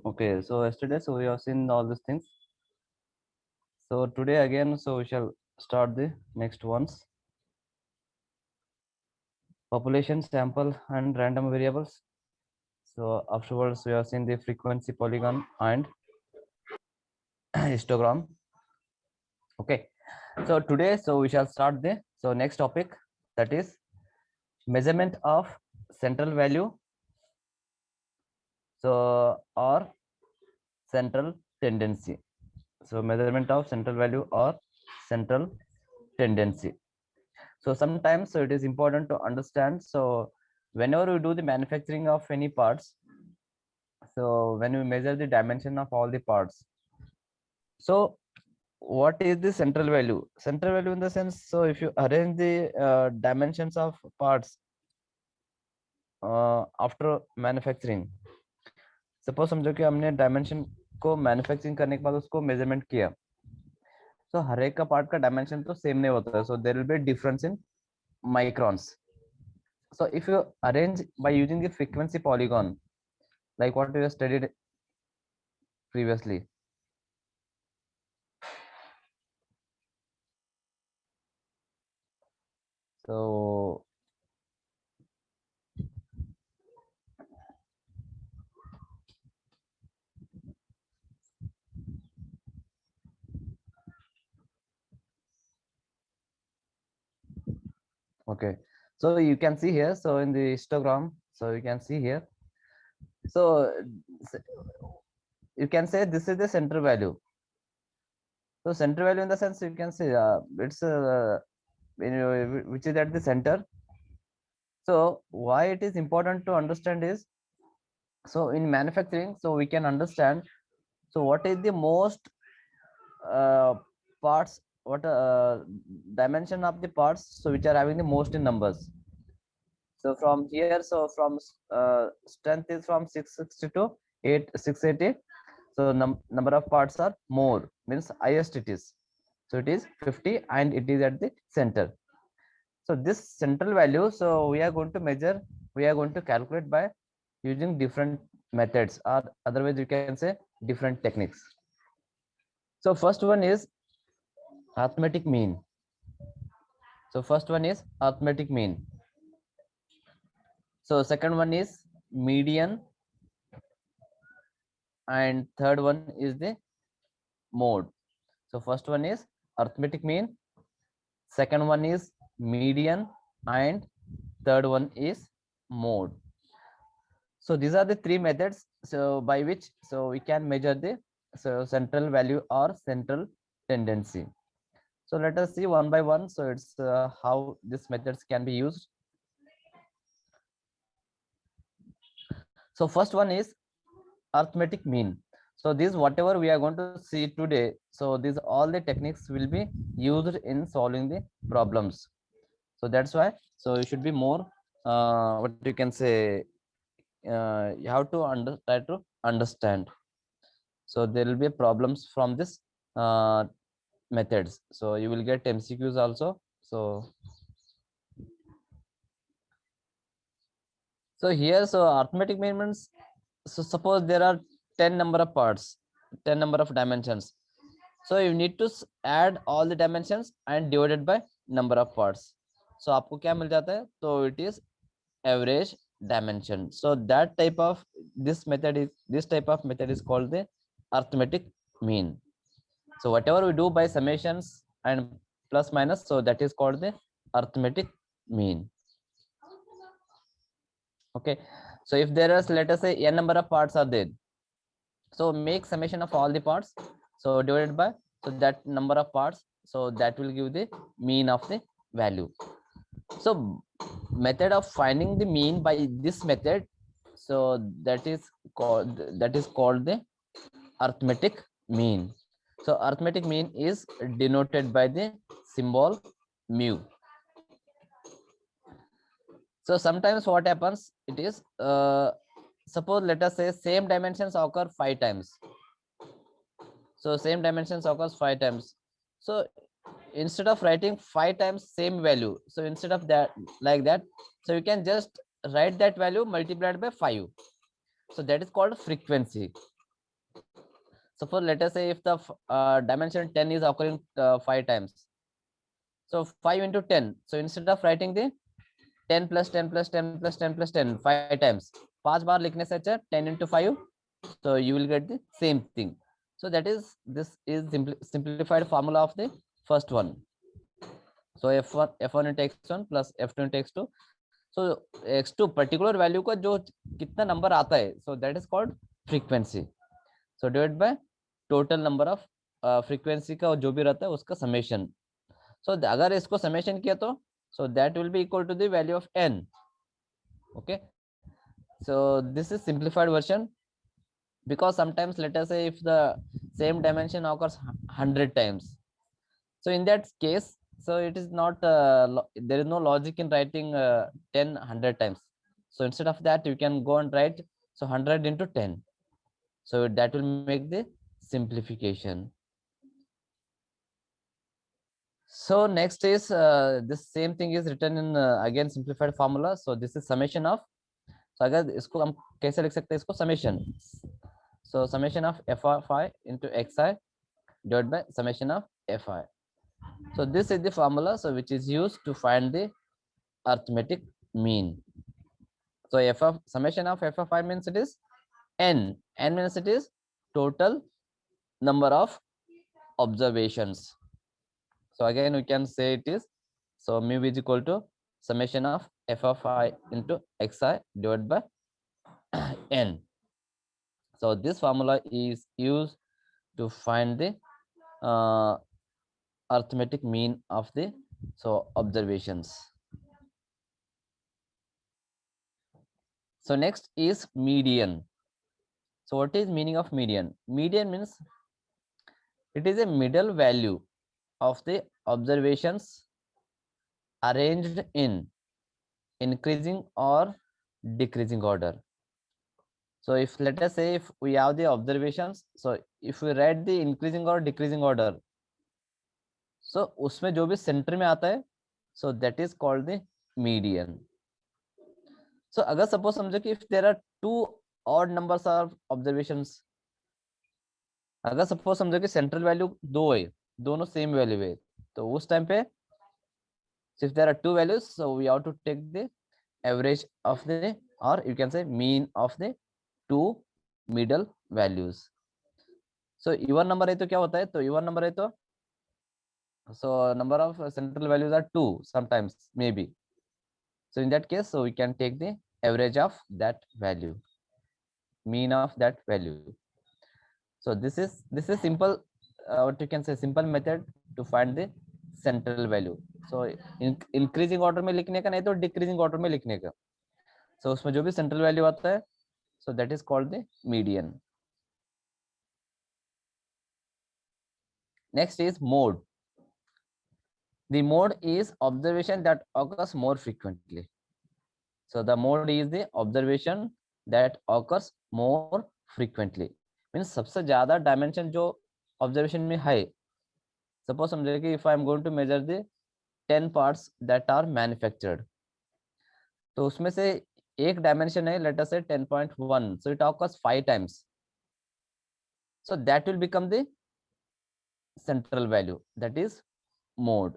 Okay, so yesterday, so we have seen all these things. So today again, so we shall start the next ones. Population, sample, and random variables. So afterwards, we have seen the frequency polygon and histogram. Okay, so today, so we shall start the next topic, that is measurement of central value. So or central tendency. So measurement of central value or central tendency. So sometimes, so it is important to understand. So whenever we do the manufacturing of any parts, so when we measure the dimension of all the parts, so what is the central value? Central value in the sense, so if you arrange the dimensions of parts after manufacturing, suppose समझो कि हमने dimension को manufacturing करने के बाद उसको measurement किया, तो हर एक का पार्ट का डायमेंशन तो सेम नहीं होता है, so there will be difference in microns. So if you arrange by using the frequency polygon, like what we have studied previously, so okay, so you can see here, so in the histogram, so you can see here, so you can say this is the center value. So center value in the sense, you can say it's which is at the center. So why it is important to understand is, so in manufacturing, so we can understand, so what is the most uh, parts, what dimension of the parts, so which are having the most in numbers. So from here, so from strength is from 660 to 680. So number of parts are more, means highest it is. So it is 50 and it is at the center. So this central value, so we are going to measure, we are going to calculate by using different methods, or otherwise you can say different techniques. So first one is arithmetic mean. So first one is arithmetic mean. So second one is median, and third one is the mode. So first one is arithmetic mean, second one is median, and third one is mode. So these are the three methods, so by which, so we can measure the central value or central tendency. So let us see one by one. So it's how these methods can be used. So first one is arithmetic mean. So this whatever we are going to see today, so these all the techniques will be used in solving the problems. So that's why, so you should be more what you can say, you have to try to understand. So there will be problems from this methods, so you will get MCQs also. So here, so arithmetic mean means, so suppose there are 10 number of parts, 10 number of dimensions, so you need to add all the dimensions and divided by number of parts. So आपको क्या मिल जाता है, तो it is average dimension. So that type of this type of method is called the arithmetic mean. So whatever we do by summations and plus minus, so that is called the arithmetic mean. Okay, so if there is, let us say, n number of parts are there, so make summation of all the parts, so divided by, so that number of parts, so that will give the mean of the value. So method of finding the mean by this method, so that is called the arithmetic mean. So arithmetic mean is denoted by the symbol mu. So sometimes what happens, it is suppose let us say same dimensions occur 5 times. So same dimensions occurs 5 times. So instead of writing 5 times same value, so instead of that, like that, so you can just write that value multiplied by 5. So that is called frequency. So for let us say if the dimension 10 is occurring 5 times, so 5 into 10. So instead of writing the 10 plus 10 plus 10 plus 10 plus 10 5 times, 5 बार लिखने से अच्छा 10 into 5, so you will get the same thing. So that is, this is simplified formula of the first one. So f1 into x1 plus f2 into x2. So x2 particular value का जो कितना number आता है, so that is called frequency. So divided by total number of frequency का जो भी रहता है उसका summation. So अगर इसको summation किया तो so that will be equal to the value of n. Okay, so this is simplified version, because sometimes let us say if the same dimension occurs 100 times, so in that case, so it is not there is no logic in writing 10 100 times. So instead of that you can go and write so 100 into 10, so that will make the simplification. So next is this same thing is written in again simplified formula. So this is summation of, so अगर इसको हम कैसे लिख सकते हैं इसको, summation, so summation of f of I into xi divided by summation of fi. So this is the formula, so which is used to find the arithmetic mean. So f of summation of f of I means it is n means it is total number of observations. So again we can say it is, so mu is equal to summation of f of I into xi divided by n. So this formula is used to find the arithmetic mean of the observations. So next is median. So what is meaning of median? Median means it is a middle value of the observations arranged in increasing or decreasing order. So if let us say if we have the observations, so if we write the increasing or decreasing order, so उसमें जो भी centre में आता है, so that is called the median. So अगर suppose समझो कि if there are two odd numbers of observations, अगर suppose समझो कि central value दो है, दोनों same value है, तो उस टाइम पे if there are two values, so we have to take the average of the, or you can say mean of the two middle values. So even number है तो क्या होता है, तो even number है तो so number of central values are 2 sometimes maybe. So in that case, so we can take the average of that value, mean of that value. So this is simple, what you can say simple method to find the central value. So increasing order में लिखने का, नहीं तो decreasing order में लिखने का. So उसमें जो भी central value आता है, so that is called the median. Next is mode. The mode is observation that occurs more frequently. So the mode is the observation that occurs more frequently. Means सबसे ज़्यादा dimension जो observation में है. Suppose समझे कि if I am going to measure the 10 parts that are manufactured, तो उसमें से एक dimension है let us say 10.1, so it occurs 5 times. So that will become the central value, that is mode.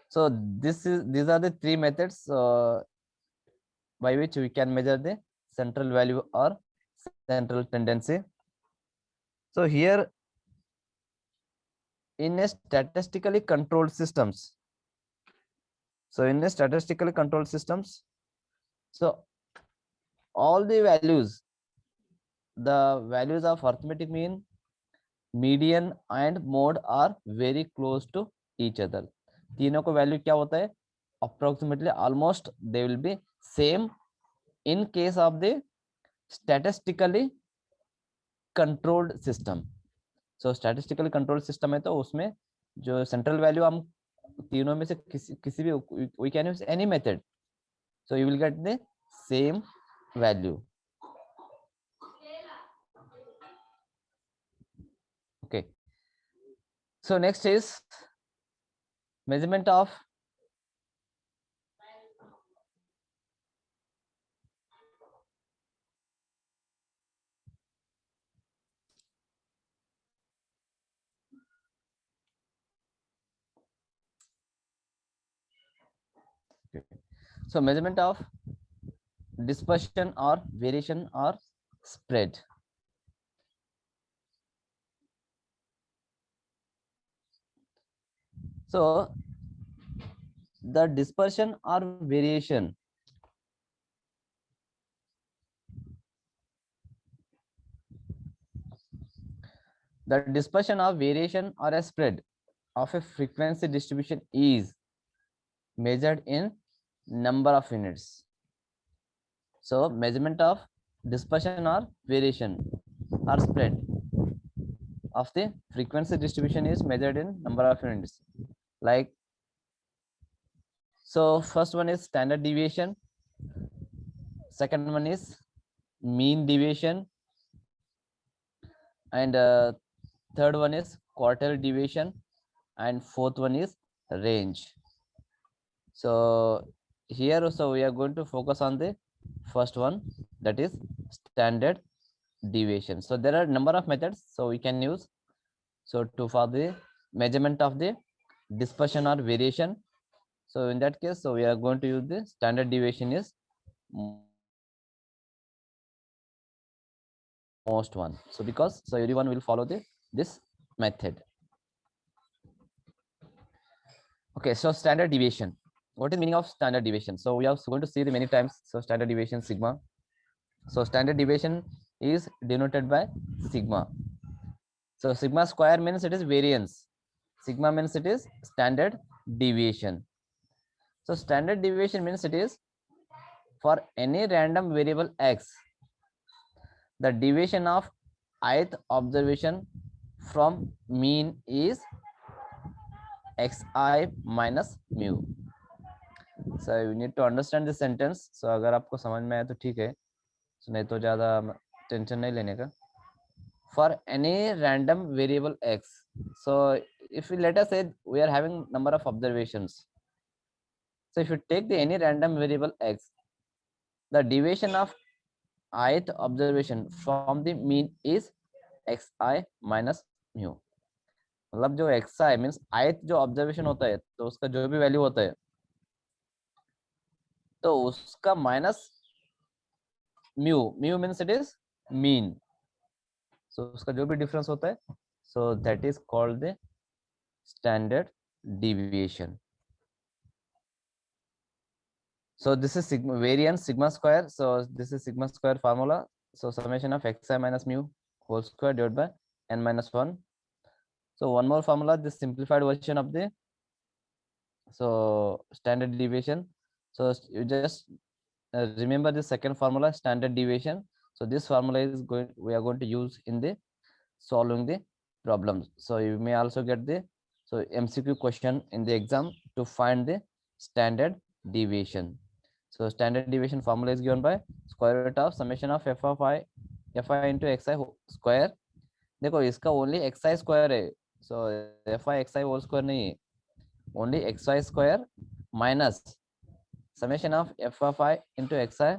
So these are the three methods by which we can measure the central value or central tendency. So here in a statistically controlled systems, so all the values, the values of arithmetic mean, median and mode are very close to each other. तीनों को value क्या होता है, approximately almost they will be same in case of the statistically controlled system. So statistically controlled system है तो उसमें जो central value हम तीनों में से किसी भी we can use any method, so you will get the same value. Okay, so next is measurement of Okay. So measurement of dispersion or variation or spread. So the dispersion or variation, the dispersion or variation or a spread of a frequency distribution is measured in number of units. So measurement of dispersion or variation or spread of the frequency distribution is measured in number of units. Like, so first one is standard deviation, second one is mean deviation, and third one is quartile deviation, and fourth one is range. So here also we are going to focus on the first one, that is standard deviation. So there are number of methods so we can use. So to for the measurement of the dispersion or variation, so in that case, so we are going to use the standard deviation is most one. So because so everyone will follow this method. Okay, so standard deviation. What is meaning of standard deviation? So we are going to see the many times. So standard deviation sigma. So standard deviation is denoted by sigma. So sigma square means it is variance. Sigma means it is standard deviation. So standard deviation means it is for any random variable x, the deviation of ith observation from mean is xi minus mu. So you need to understand this sentence. So अगर आपको समझ में आए तो ठीक है, so नहीं तो ज़्यादा टेंशन नहीं लेने का. For any random variable x, so if we let us say we are having number of observations, so if you take the any random variable x, the deviation of ith observation from the mean is xi minus mu. मतलब जो xi means ith जो observation होता है तो उसका जो भी value होता है तो उसका minus mu. Mu means it is mean. So उसका जो भी डिफरेंस होता है, so that is called the standard deviation. So this is sigma variance sigma square. So this is sigma square formula. So summation of xi minus mu whole square divided by n minus 1. So one more formula, this simplified version of the so standard deviation. So you just remember the second formula, standard deviation. So this formula is going, we are going to use in the solving the problems. So you may also get the so MCQ question in the exam to find the standard deviation. So standard deviation formula is given by square root of summation of f of I fi into xi square. देखो इसका only xi square है, so fi xi whole square नहीं है, only xi square minus summation of f of I into xi,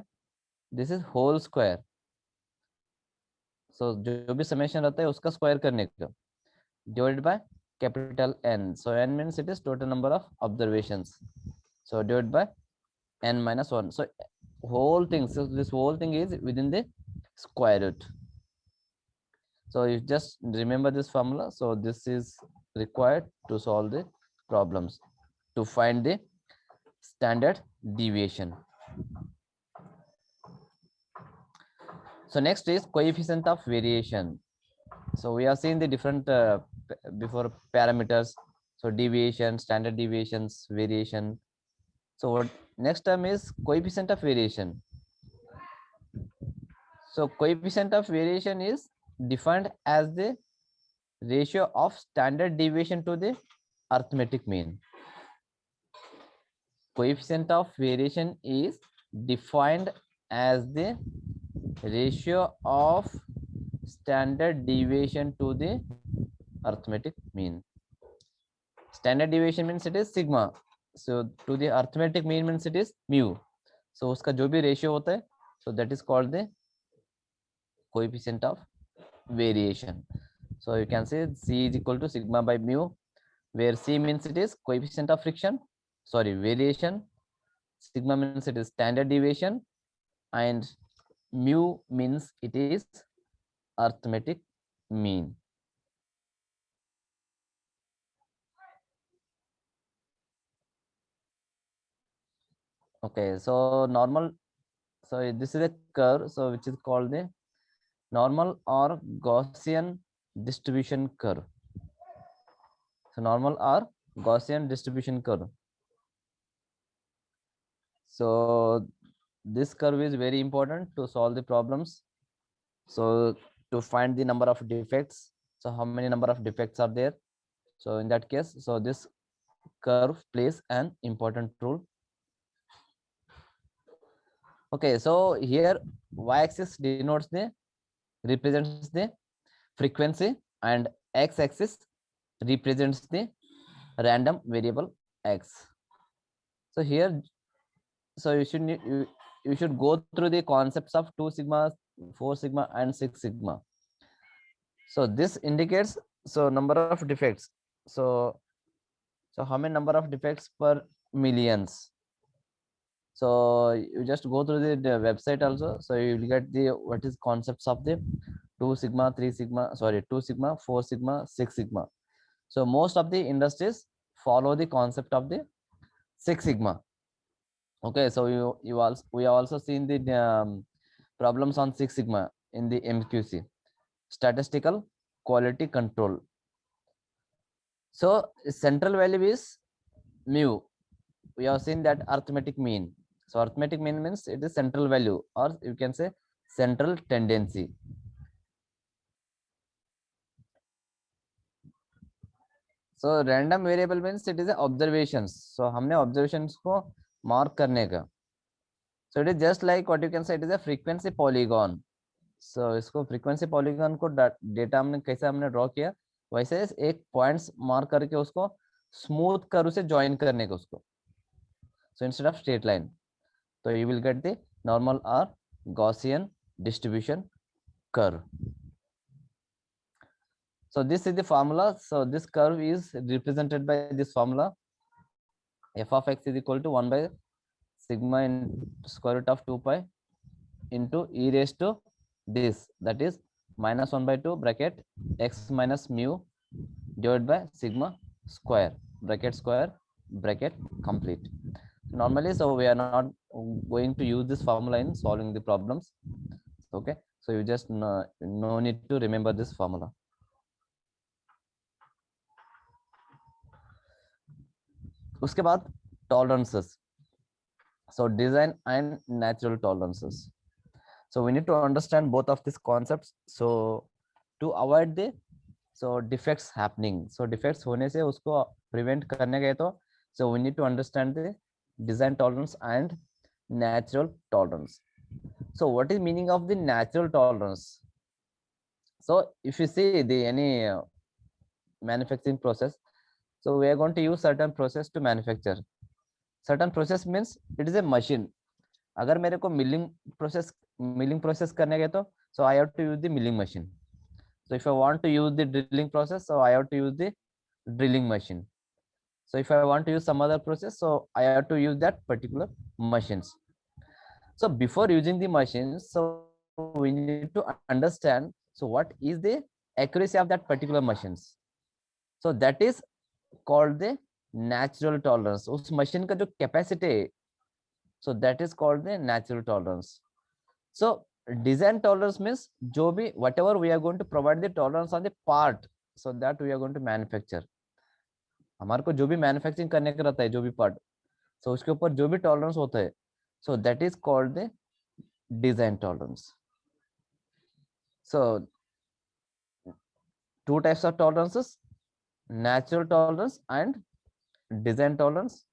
this is whole square. So जो भी summation रहता है उसका square करने का, divided by capital N. So N means it is total number of observations. So divided by N minus 1. So whole thing, so this whole thing is within the square root. So you just remember this formula. So this is required to solve the problems, to find the standard deviation. So next is coefficient of variation. So we have seen the different before parameters. So deviation, standard deviations, variation. So what next term is coefficient of variation. So coefficient of variation is defined as the ratio of standard deviation to the arithmetic mean. Coefficient of variation is defined as the ratio of standard deviation to the arithmetic mean. Standard deviation means it is sigma. So to the arithmetic mean means it is mu. So उसका जो भी ratio होता है, so that is called the coefficient of variation. So you can say C is equal to sigma by mu, where C means it is coefficient of friction, sorry, variation, sigma means it is standard deviation, and mu means it is arithmetic mean. Okay, so normal, so this is a curve, so which is called the normal or Gaussian distribution curve. So normal or Gaussian distribution curve. So this curve is very important to solve the problems. So to find the number of defects, so how many number of defects are there, so in that case, so this curve plays an important role. Okay, so here y-axis denotes the represents the frequency, and x-axis represents the random variable x. So here, so you should go through the concepts of 2 sigma, 4 sigma, and 6 sigma. So this indicates, so number of defects. So how many number of defects per millions? So you just go through the website also, so you will get the what is concepts of the 2 sigma, 3 sigma, sorry, 2 sigma, 4 sigma, 6 sigma. So most of the industries follow the concept of the 6 sigma. Okay, so you also, we have also seen the problems on 6 sigma in the MQC, statistical quality control. So central value is mu. We have seen that arithmetic mean. So arithmetic mean means it is central value, or you can say central tendency. So random variable means it is observations. So हमने observations को mark करने का. So it is just like what you can say, it is a frequency polygon. So इसको frequency polygon को data हमने कैसे हमने draw किया, वैसे एक points mark करके उसको smooth कर उसे join करने का उसको. So instead of straight line, so you will get the normal or Gaussian distribution curve. So this is the formula. So this curve is represented by this formula. F of x is equal to 1 by sigma in square root of 2 pi into e raised to this, that is minus 1 by 2 bracket x minus mu divided by sigma square bracket complete. Normally, so we are not going to use this formula in solving the problems. Okay, so you just no need to remember this formula. उसके बाद tolerances, so design and natural tolerances. So we need to understand both of these concepts, so to avoid the so defects happening. So defects होने से उसको prevent करने गए तो, so we need to understand the design tolerance and natural tolerance. So what is meaning of the natural tolerance? So if you see the any manufacturing process, so we are going to use certain process to manufacture. Certain process means it is a machine. अगर मेरे को milling process करने गए तो, so I have to use the milling machine. So if I want to use the drilling process, so I have to use the drilling machine. So if I want to use some other process, so I have to use that particular machines. So before using the machines, so we need to understand, so what is the accuracy of that particular machines. So that is called the natural tolerance. उस machine का जो capacity है, so that is called the natural tolerance. So design tolerance means जो भी whatever we are going to provide the tolerance on the part, so that we are going to manufacture. हमारे को जो भी manufacturing करने का रहता है, जो भी पार्ट, so उसके ऊपर जो भी टॉलरेंस होता है, so that is called the design tolerance. So two types of tolerances, natural tolerance and design tolerance.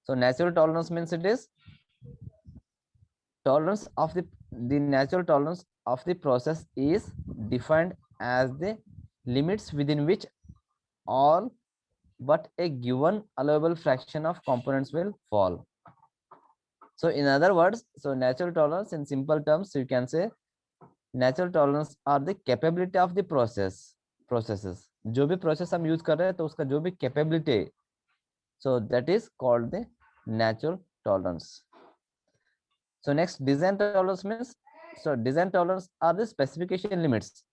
So natural tolerance means it is tolerance of the natural tolerance of the process is defined as the limits within which all but a given allowable fraction of components will fall. So in other words, so natural tolerance in simple terms, you can say natural tolerance are the capability of the processes. जो भी process हम use कर रहे हैं तो उसका जो भी capability, so that is called the natural tolerance. So next, design tolerance means, so design tolerance are the specification limits.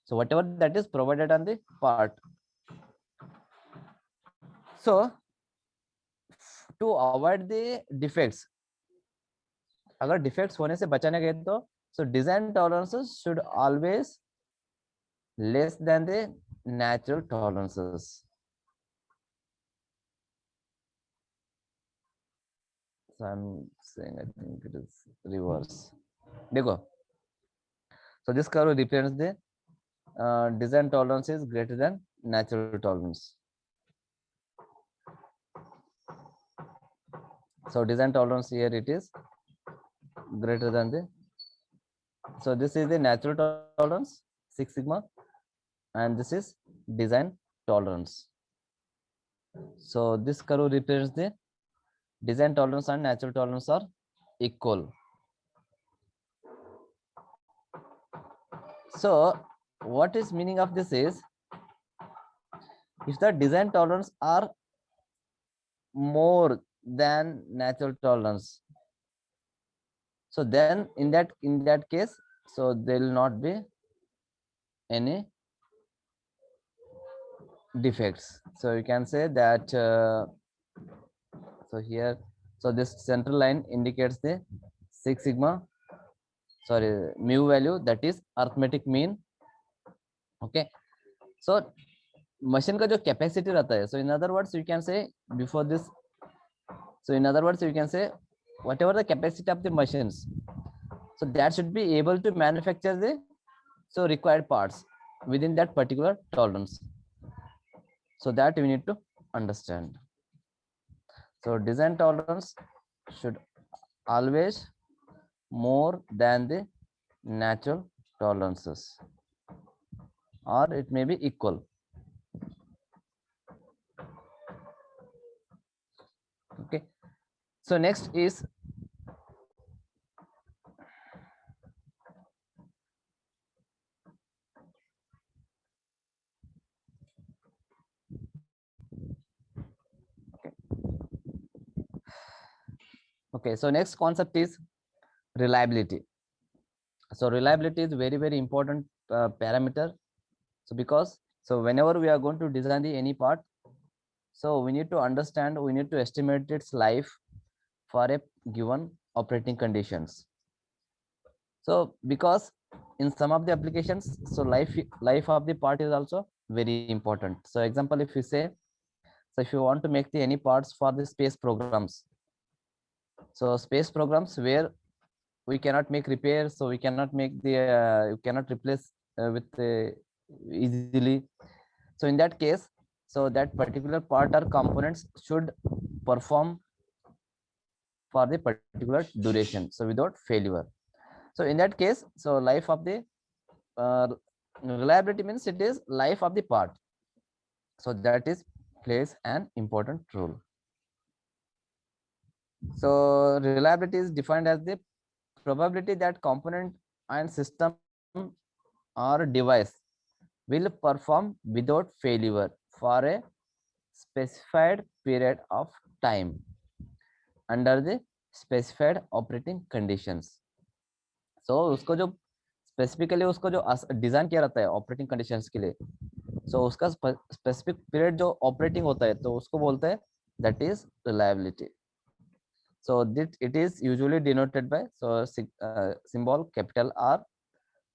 So whatever that is provided on the part. So to avoid the defects, अगर defects होने से बचाने गए तो, so design tolerances should always less than the natural tolerances. So I'm saying I think it is reverse. देखो, so this curve represents the design tolerance is greater than natural tolerance. So design tolerance here it is greater than the, so this is the natural tolerance 6 sigma, and this is design tolerance. So this curve represents the design tolerance and natural tolerance are equal. So what is meaning of this is, if the design tolerance are more than natural tolerance, so then in that case, so there will not be any defects. So you can say that so here, so this central line indicates the 6 sigma, sorry, mu value, that is arithmetic mean. Okay, so machine का जो capacity रहता है, so in other words you can say before this, so in other words you can say whatever the capacity of the machines, so that should be able to manufacture the so required parts within that particular tolerance. So that we need to understand. So design tolerance should always more than the natural tolerances, or it may be equal. Okay, so next is okay, so next concept is reliability. So reliability is very important parameter. So because, so whenever we are going to design the any part, so we need to understand, we need to estimate its life for a given operating conditions. So because in some of the applications, so life of the part is also very important. So example, if you say, so if you want to make the any parts for the space programs, so space programs where we cannot make repairs, so we cannot make the you cannot replace with easily. So in that case, so that particular part or components should perform for the particular duration, so without failure. So in that case, so life of the reliability means it is life of the part, so that is plays an important role. So reliability is defined as the probability that component and system or device will perform without failure for a specified period of time under the specified operating conditions. So उसको जो specifically उसको जो design किया रहता है operating conditions के लिए, so उसका स्पेसिफिक पीरियड जो ऑपरेटिंग होता है, तो उसको बोलते हैं that is reliability. So this it is usually denoted by symbol capital R.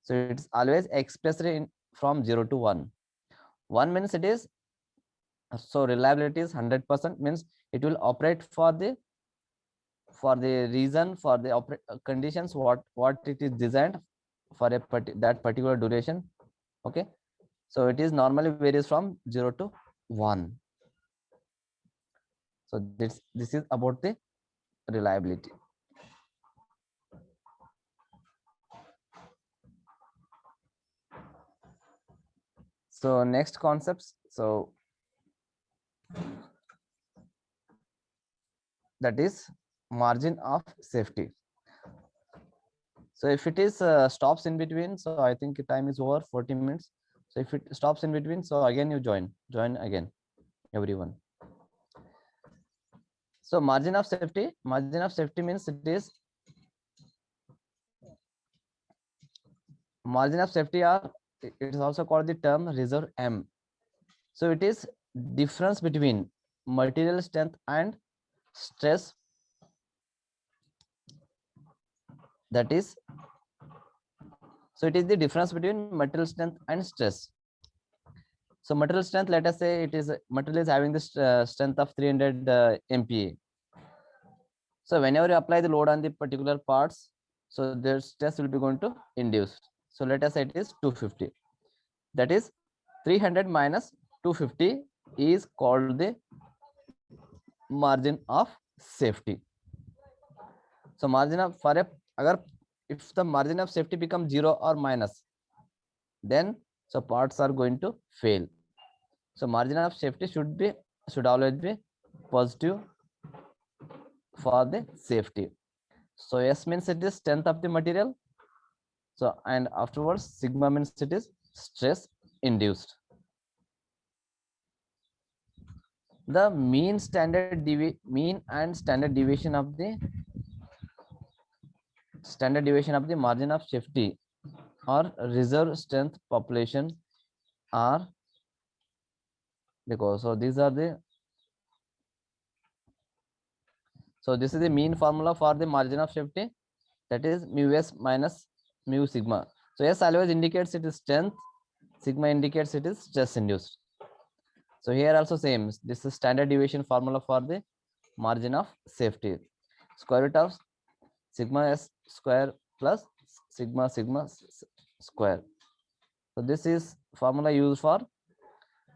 So it's always expressed in from 0 to 1. 1 means it is, so reliability is 100%, means it will operate for the reason, for the conditions what it is designed for a that particular duration. Okay, so it is normally varies from 0 to 1. So this is about the reliability. So next concepts, so that is margin of safety. So if it is stops in between, so I think time is over 40 minutes. So if it stops in between, so again you join again everyone. So margin of safety means it is margin of safety, or it is also called the term reserve M. So it is difference between material strength and stress, that is, so it is the difference between material strength and stress. So material strength, let us say it is material is having this strength of 300 MPa. So whenever you apply the load on the particular parts, so their stress will be going to induce. So let us say it is 250. That is 300 minus 250 is called the margin of safety. So margin of for a agar if the margin of safety becomes 0 or minus, then so parts are going to fail. So margin of safety should always be positive for the safety. So S means it is strength of the material. So and afterwards sigma means it is stress induced. The mean and standard deviation of the margin of safety or reserve strength population are, because so these are the, so this is the mean formula for the margin of safety, that is mu s minus mu sigma. So S always indicates it is strength, sigma indicates it is stress induced. So here also same, this is standard deviation formula for the margin of safety. Square root of sigma s square plus sigma square. So this is formula used for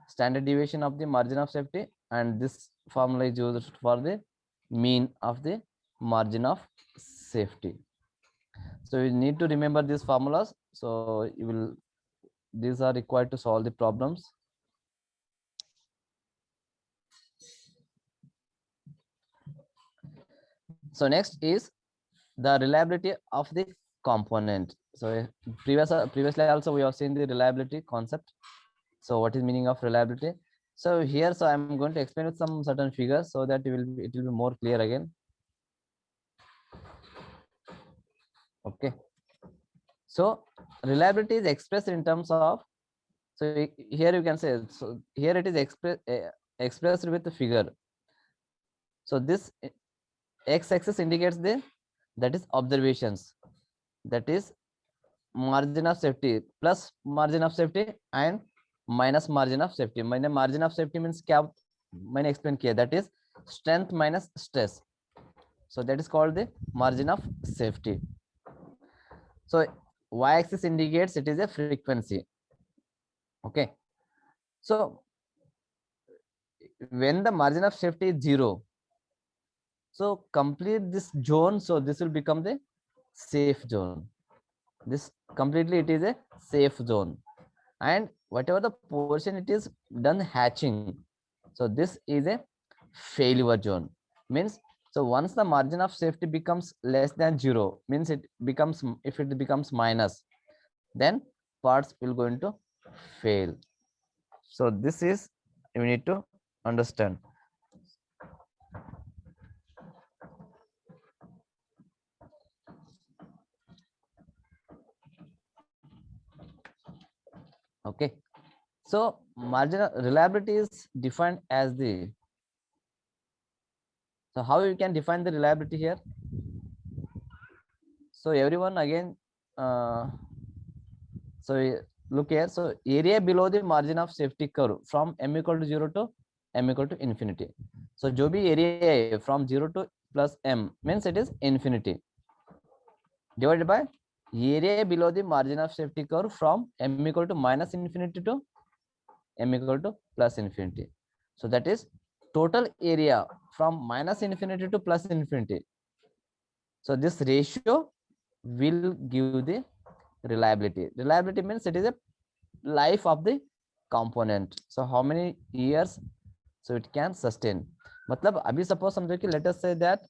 standard deviation of the margin of safety, and this formula is used for the mean of the margin of safety. So you need to remember these formulas. So you will, these are required to solve the problems. So next is the reliability of the component. So previously also we have seen the reliability concept. So what is meaning of reliability? So here, so I'm going to explain with some certain figures so that it will be more clear again. Okay. So reliability is expressed in terms of, so here you can say, so here it is expressed with the figure. So this x-axis indicates the, that is observations, that is margin of safety plus margin of safety and minus margin of safety. मैंने margin of safety means क्या मैंने explain किया, that is strength minus stress. So that is called the margin of safety. So y-axis indicates it is a frequency. Okay. So when the margin of safety is 0, so complete this zone, so this will become the safe zone. This completely it is a safe zone, and whatever the portion it is done hatching, so this is a failure zone. Means, so once the margin of safety becomes less than 0, means it becomes, if it becomes minus, then parts will going to fail. So this is, you need to understand. Okay. So marginal reliability is defined as the, so how you can define the reliability here? So everyone again, so look here. So area below the margin of safety curve from m equal to 0 to m equal to infinity. So जो भी area है from 0 to plus m means it is infinity, divided by area below the margin of safety curve from m equal to minus infinity to m equal to plus infinity. So that is total area from minus infinity to plus infinity. So this ratio will give the reliability. Reliability means it is a life of the component. So how many years so it can sustain. मतलब अभी suppose समझो कि let us say that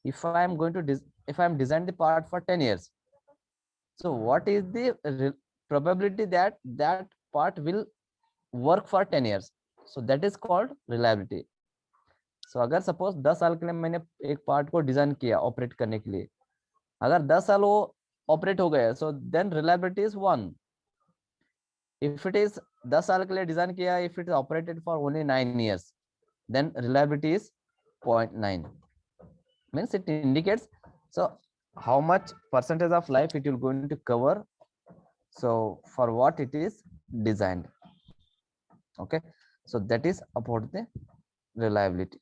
if I am going to if I am design the part for 10 years, so what is the probability that that part will work for 10 years? So that is called reliability. सो अगर suppose 10 साल के लिए मैंने एक part को design किया operate करने के लिए, अगर 10 साल वो ऑपरेट हो गया, so then reliability is 1. If it is 10 साल के लिए डिजाइन किया, if it is operated for only 9 years, then reliability is 0.9. means it indicates so how much percentage of life it will going to cover, so for what it is designed. Okay, so that is about the reliability.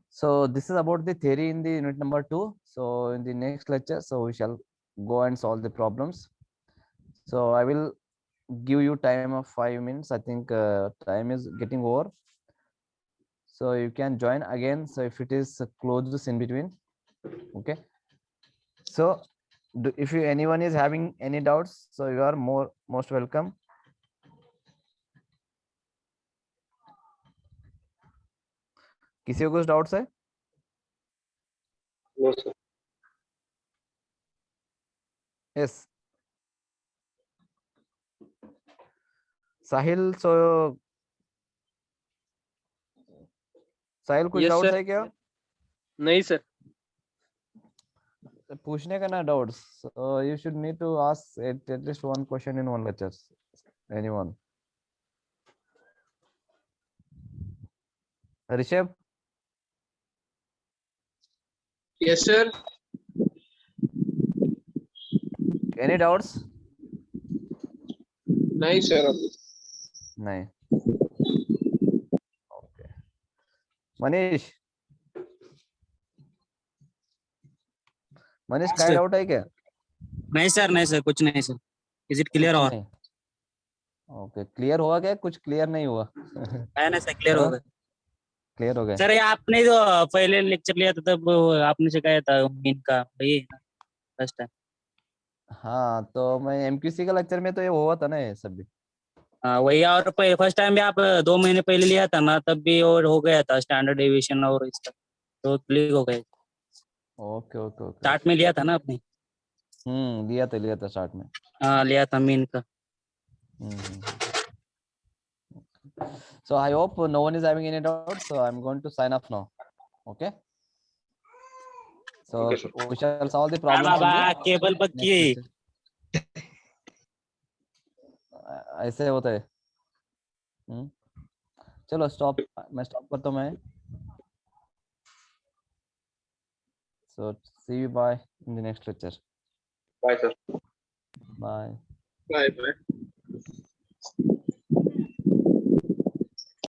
So this is about the theory in the unit number 2. So in the next lecture, so we shall go and solve the problems. So I will give you time of 5 minutes. I think time is getting over, so you can join again, so if it is closes in between. Okay, so if you anyone is having any doubts, so you are most welcome. किसी को कुछ doubts है? No sir. Yes Sahil, so Sahil कुछ Yes, doubts sir. है क्या? नहीं sir. पूछने का ना doubts, so you should need to ask at least one question in one lecture. Anyone? Rishabh, Yes, sir. any doubts? नहीं सर अभी। नहीं. Okay. मनीष, मनीष काय सर डाउट है क्या? नहीं सर कुछ नहीं सर। Is it clear? और ओके, क्लियर हुआ क्या? कुछ क्लियर नहीं हुआ? है ना सर, क्लियर हो गया क्लियर हो गए. सर। ये आपने जो पहले लेक्चर लिया था तब आपने सिखाया था इनका वही फर्स्ट टाइम। हाँ, तो मैं एमक्यूसी का लेक्चर में तो ये हुआ था ना ये सब भी. हाँ वही, और फर्स्ट टाइम भी आप 2 महीने पहले लिया था ना, तब भी और हो गया था स्टैंडर्ड डेविएशन और इसका, तो क्लियर हो गया। Okay okay okay. स्टार्ट में लिया था ना आपने? लिया था स्टार्ट में. हाँ लिया था मीन का। So I hope no one is having any doubts. So I'm going to sign off now. Okay. So Okay, sir. we shall solve the problems in Baba the cable next पक्की। lecture. ऐसे होता है. चलो stop, मैं stop करता हूँ मैं. So see you bye in the next lecture. Bye, sir. Bye. Bye, bye.